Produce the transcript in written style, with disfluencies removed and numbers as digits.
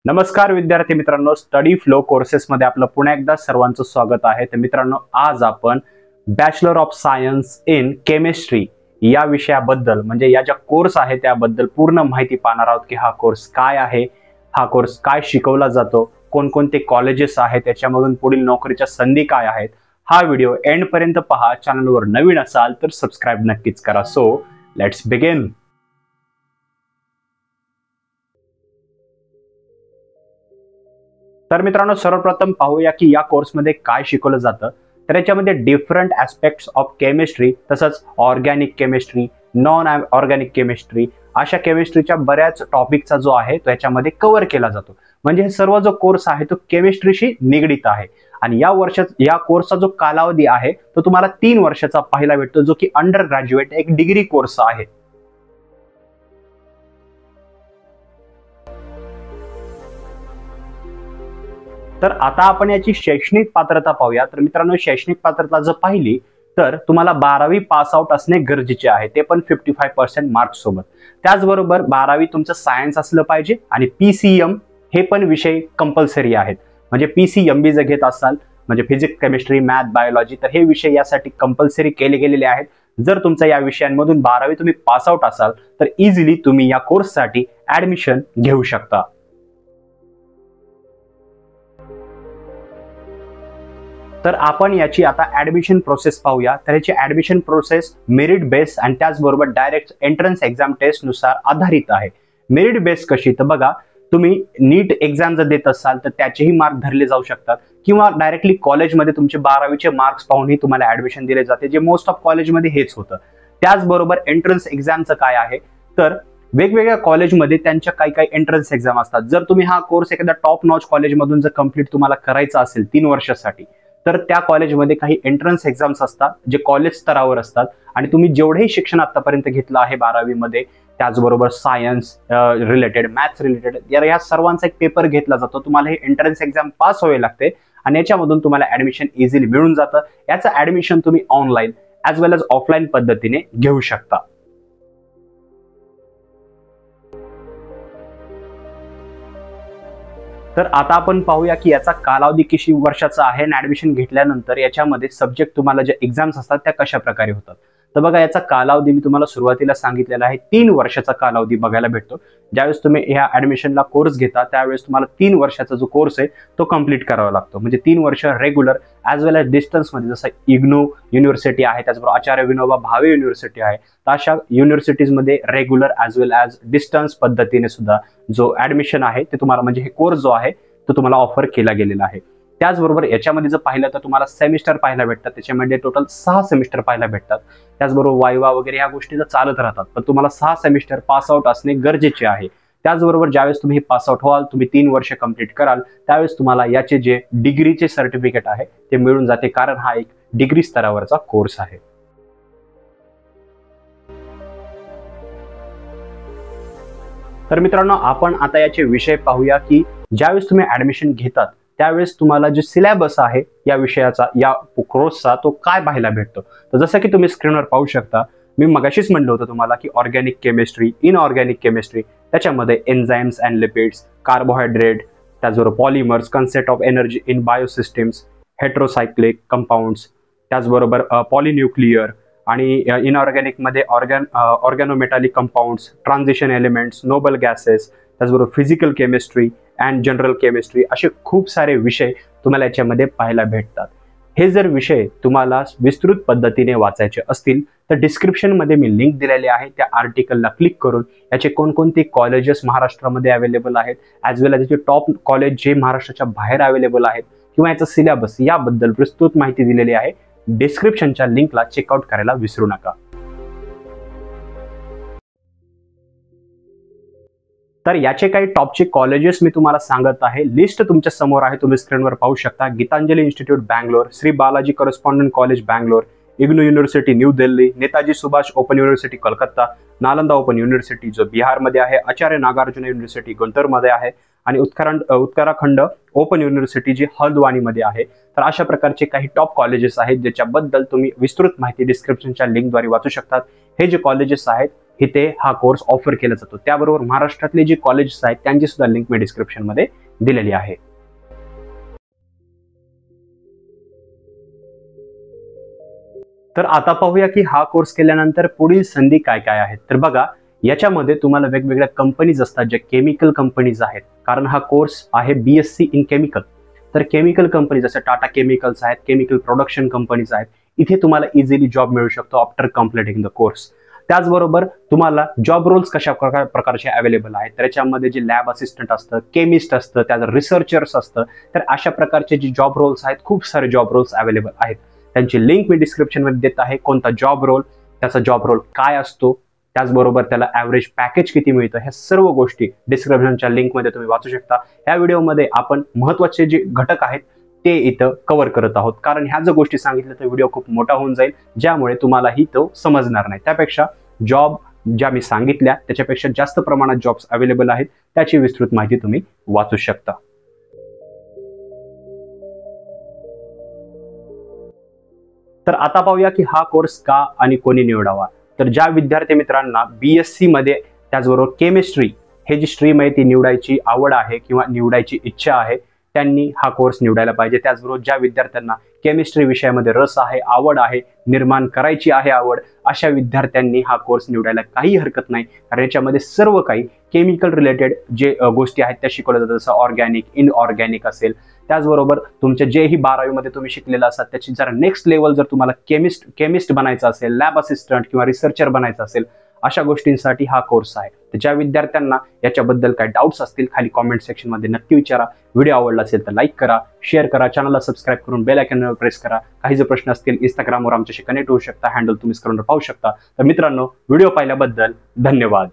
नमस्कार विद्यार्थी मित्रांनो, स्टडी फ्लो कोर्सेस मध्ये आपलं पुन्हा एकदा सर्वांचं स्वागत आहे। तर मित्रांनो, आज आपण bachelor of science in chemistry या विषयाबद्दल म्हणजे या ज्या कोर्स आहे त्याबद्दल पूर्ण माहिती पाहणार आहोत की हा कोर्स काय आहे, हा कोर्स काय शिकवला जातो, कोणकोणते कॉलेजेस आहेत, त्याच्यामधून पुढील नोकरीच्या संधी काय आहेत। हा व्हिडिओ एंड पर्यंत पहा। चॅनलवर नवीन असाल तर सबस्क्राइब नक्कीच करा। So let's begin. तर मित्रांनो, सर्वप्रथम पाहूया की या कोर्समध्ये काय शिकवलं जातं। तर याच्यामध्ये डिफरंट ॲस्पेक्ट्स ऑफ केमिस्ट्री, तसंच organic chemistry, non organic chemistry, अशा केमिस्ट्रीच्या बऱ्याच टॉपिकचा जो आहे तो याच्यामध्ये कव्हर केला जातो। म्हणजे हे सर्व जो कोर्स आहे तो केमिस्ट्रीशी निगडित आहे। आणि या कोर्सचा जो कालावधी आहे तो तुम्हाला 3 वर्षाचा पाहायला भेटतो, जो की अंडर ग्रॅज्युएट एक डिग्री कोर्स आहे। तर आता आपण याची शैक्षणिक पात्रता पाहूया। तर मित्रांनो, शैक्षणिक पात्रता जर पाहिली तर तुम्हाला 12वी पास आउट असणे गरजेचे आहे, ते पण 55% मार्क्स सोबत। त्याचबरोबर 12वी तुमचं सायन्स असलं पाहिजे आणि PCM हे पण विषय कंपल्सरी आहेत। म्हणजे PCMB जर घेत असाल म्हणजे फिजिक्स, केमिस्ट्री, मॅथ, बायोलॉजी, तर हे विषय यासाठी कंपल्सरी केले गेलेले आहेत। जर तुमचा या विषयांमधून 12वी तुम्ही पास आउट असाल तर इझिली तुम्ही या कोर्ससाठी ऍडमिशन घेऊ शकता। तर आपण याची आता ऍडमिशन प्रोसेस पाहूया। तर याची ऍडमिशन प्रोसेस मेरिट बेस आणि त्याचबरोबर डायरेक्ट एंट्रन्स एक्झाम टेस्ट नुसार आधारित आहे। मेरिट बेस कशी तर बघा, तुम्ही नीट एक्झाम जर देत असाल तर त्याचेही मार्क धरले जाऊ शकतात, किंवा डायरेक्टली कॉलेजमध्ये तुमचे 12वीचे मार्क्स पाहूनही तुम्हाला ऍडमिशन दिले जाते, जे मोस्ट ऑफ कॉलेजमध्ये हेच होतं। त्याचबरोबर एंट्रन्स एक्झामचं काय आहे तर वेगवेगळ्या कॉलेजमध्ये त्यांच्या काही एंट्रन्स एक्झाम असतात। जर तुम्ही हा कोर्स एखाद्या टॉप नॉच कॉलेजमधून जर कंप्लीट तुम्हाला करायचा असेल 3 वर्षासाठी, तर त्या कॉलेजमध्ये काही एंट्रन्स एक्झाम्स असतात जे कॉलेज स्तरावर असतात। आणि तुम्ही जेवढेही शिक्षण आतापर्यंत घेतलं आहे 12वी मध्ये, त्याचबरोबर सायन्स रिलेटेड, मॅथ्स रिलेटेड, या सर्वांचा एक पेपर घेतला जातो। तुम्हाला हे एंट्रन्स एक्झाम पास व्हावे लागते आणि याच्यामधून तुम्हाला ऍडमिशन इझिली मिळून जातं। याचं ऍडमिशन तुम्ही ऑनलाईन ॲज वेल एज ऑफलाईन पद्धतीने घेऊ शकता। तर आता आपण पाहूया की याचा कालावधी किती वर्षाचा आहे आणि ऍडमिशन घेतल्यानंतर याच्यामध्ये सब्जेक्ट तुम्हाला जे एक्झाम्स असतात त्या कशा प्रकारे होतात। तर बघा, याचा कालावधी मी तुम्हाला सुरुवातीला सांगितलेला आहे, 3 वर्षाचा कालावधी बघायला भेटतो। ज्यावेळेस तुम्ही ह्या ऍडमिशनला कोर्स घेता त्यावेळेस तुम्हाला 3 वर्षाचा जो कोर्स आहे तो कंप्लीट करावा लागतो। म्हणजे 3 वर्ष रेग्युलर ॲज वेल ॲज डिस्टन्स मध्ये, जसं इग्नू युनिव्हर्सिटी आहे, त्याचबरोबर आचार्य विनोबा भावे युनिव्हर्सिटी आहे, तर अशा युनिव्हर्सिटीजमध्ये रेग्युलर ॲज वेल ॲज डिस्टन्स पद्धतीने सुद्धा जो ऍडमिशन आहे ते तुम्हाला, म्हणजे हे कोर्स जो आहे तो तुम्हाला ऑफर केला गेलेला आहे। त्याचबरोबर याच्यामध्ये जर पाहिलं तर तुम्हाला सेमिस्टर पाहायला भेटतात, त्याच्यामध्ये टोटल 6 सेमिस्टर पाहायला भेटतात। त्याचबरोबर वायवा वगैरे ह्या गोष्टी तर चालत राहतात, पण तुम्हाला 6 सेमिस्टर पास आउट असणे गरजेचे आहे। त्याचबरोबर ज्यावेळेस तुम्ही पास आउट व्हाल, तुम्ही 3 वर्ष कंप्लीट कराल, त्यावेळेस तुम्हाला याचे जे डिग्रीचे सर्टिफिकेट आहे ते मिळून जाते, कारण हा एक डिग्री स्तरावरचा कोर्स आहे। तर मित्रांनो, आपण आता याचे विषय पाहूया की ज्यावेळेस तुम्ही ऍडमिशन घेतात त्यावेळेस तुम्हाला जे सिलेबस आहे या विषयाचा, या कोर्सचा, तो काय पाहायला भेटतो। तर जसं की तुम्ही स्क्रीनवर पाहू शकता, मी मगाशीच म्हणलं होतं तुम्हाला की ऑर्गॅनिक केमिस्ट्री, इनऑर्गॅनिक केमिस्ट्री, त्याच्यामध्ये एन्झाइम्स अँड लिपिड्स, कार्बोहायड्रेट, त्याचबरोबर polymers, concept of energy in biosystems, heterocyclic compounds, त्याचबरोबर पॉलिन्यूक्लियर, आणि इनऑर्गॅनिकमध्ये organometallic compounds, transition elements, noble gases, त्याचबरोबर physical chemistry and general chemistry, असे खूप सारे विषय तुम्हाला याच्यामध्ये पाहायला भेटतात। हे जर विषय तुम्हाला विस्तृत पद्धतीने वाचायचे असतील तर डिस्क्रिप्शनमध्ये मी लिंक दिलेली आहे, त्या आर्टिकलला क्लिक करून याचे कोणकोणते कॉलेजेस महाराष्ट्रामध्ये अवेलेबल आहेत, ॲज वेल ॲज टॉप कॉलेज जे महाराष्ट्राच्या बाहेर अवेलेबल आहेत, किंवा याचा सिलेबस याबद्दल विस्तृत माहिती दिलेली आहे। डिस्क्रिप्शनच्या लिंकला चेकआउट करायला विसरू नका। तर याचे काही टॉपचे कॉलेजेस मी तुम्हाला सांगत आहे, लिस्ट तुमच्या समोर आहे, तुम्ही स्क्रीनवर पाहू शकता। Geetanjali institute Bangalore, Shri Balaji correspondent college Bangalore, IGNOU university New Delhi, Netaji Subhash open university Calcutta, Nalanda open university जो बिहारमध्ये आहे, आचार्य नागार्जुन युनिव्हर्सिटी गुंटूरमध्ये आहे, आणि उत्तराखंड ओपन युनिव्हर्सिटी जी हल्द्वानीमध्ये आहे। तर अशा प्रकारचे काही टॉप कॉलेजेस आहेत ज्याच्याबद्दल तुम्ही विस्तृत माहिती डिस्क्रिप्शनच्या लिंकद्वारे वाचू शकतात। हे जे कॉलेजेस आहेत इथे हा कोर्स ऑफर केला जातो. त्याबरोबर महाराष्ट्रातले जे कॉलेजेस आहेत त्यांची सुद्धा लिंक मी डिस्क्रिप्शन मध्ये दिलेली आहे. तर आता पाहूया की हा कोर्स केल्यानंतर पुढील संधी काय काय आहेत. तर बघा, याच्यामध्ये तुम्हाला वेगवेगळ्या कंपनीज असतात, ज्या केमिकल कंपनीज आहेत. कारण हा कोर्स आहे BSc इन केमिकल. तर केमिकल कंपनी जसं टाटा केमिकल्स आहेत, केमिकल प्रोडक्शन कंपनीज आहेत, इथे तुम्हाला इझिली जॉब मिळू शकतो आफ्टर कम्प्लिटिंग द कोर्स. त्याचबरोबर तुम्हाला जॉब रोल्स कशा प्रकारचे अवेलेबल आहेत. तर याच्यामध्ये जे लॅब असिस्टंट असतं, केमिस्ट असतं, त्याचं रिसर्चर्स असतं. तर अशा प्रकारचे जे जॉब रोल्स आहेत, खूप सारे जॉब रोल्स अवेलेबल आहेत. त्यांची लिंक मी डिस्क्रिप्शन मध्ये देत आहे. कोणता जॉब रोल, त्याचा जॉब रोल काय असतो, त्याचबरोबर त्याला ॲव्हरेज पॅकेज किती मिळतं, ह्या सर्व गोष्टी डिस्क्रिप्शनच्या लिंकमध्ये तुम्ही वाचू शकता. या व्हिडिओमध्ये आपण महत्त्वाचे जे घटक आहेत ते इथं कव्हर करत आहोत. कारण ह्या जर गोष्टी सांगितल्या तर व्हिडिओ खूप मोठा होऊन जाईल, ज्यामुळे तुम्हालाही तो समजणार नाही. त्यापेक्षा जॉब ज्या मी सांगितल्या त्याच्यापेक्षा जास्त प्रमाणात जॉब्स अवेलेबल आहेत, त्याची विस्तृत माहिती तुम्ही वाचू शकता. तर आता पाहूया की हा कोर्स का आणि कोणी निवडावा. तर ज्या विद्यार्थी मित्रांना BSc मध्ये त्याचबरोबर केमिस्ट्री हे जी स्ट्रीम आहे ती निवडायची आवड आहे किंवा निवडायची इच्छा आहे, त्यांनी हा कोर्स निवडायला पाहिजे. त्याचबरोबर ज्या विद्यार्थ्यांना केमिस्ट्री विषयामध्ये रस आहे, आवड आहे, निर्माण करायची आहे आवड, अशा विद्यार्थ्यांनी हा कोर्स निवडायला काही हरकत नाही. कारण याच्यामध्ये सर्व काही केमिकल रिलेटेड जे गोष्टी आहेत त्या शिकवल्या जातात. जसं ऑर्गॅनिक, इनऑर्गॅनिक असेल. त्याचबरोबर तुमच्या जेही 12वी मध्ये तुम्ही शिकलेला असाल त्याची जरा नेक्स्ट लेवल जर तुम्हाला केमिस्ट बनायचं असेल, लॅब असिस्टंट किंवा रिसर्चर बनायचं असेल, अशा गोष्टींसाठी हा कोर्स आहे. तर ज्या विद्यार्थ्यांना याच्याबद्दल काही डाऊट्स असतील खाली कॉमेंट सेक्शन मध्ये नक्की विचारा. व्हिडिओ आवडला असेल तर लाईक करा, शेअर करा, चॅनलला सबस्क्राईब करून बेल आयकॉनवर प्रेस करा. काही जर प्रश्न असतील इंस्टाग्रामवर आमच्याशी कनेक्ट होऊ शकता, हँडल तुम्ही स्क्रीनवर पाहू शकता. तर मित्रांनो, व्हिडिओ पाहिल्याबद्दल धन्यवाद.